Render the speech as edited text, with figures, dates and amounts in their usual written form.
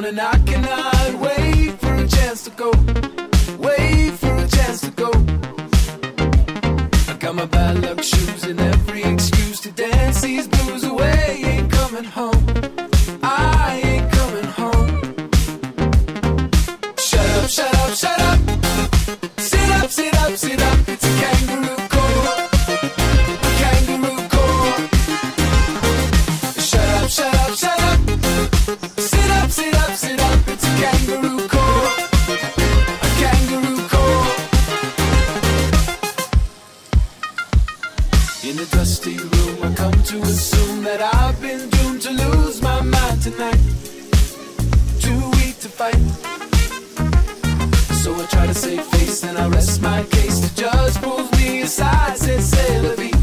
And I cannot wait for a chance to go, wait for a chance to go. I got my bad luck shoes and every excuse to dance these blues away. Ain't coming home, I ain't coming home. Shut up, shut up, shut up. Sit up, sit up, sit up. It's a kangaroo court, a kangaroo court. Shut up, shut up, shut up. Sit up, sit up, sit up, it's a kangaroo court, a kangaroo court. In a dusty room I come to assume that I've been doomed to lose my mind tonight. Too weak to fight, so I try to save face and I rest my case. The judge pulls me aside, says, "C'est la vie."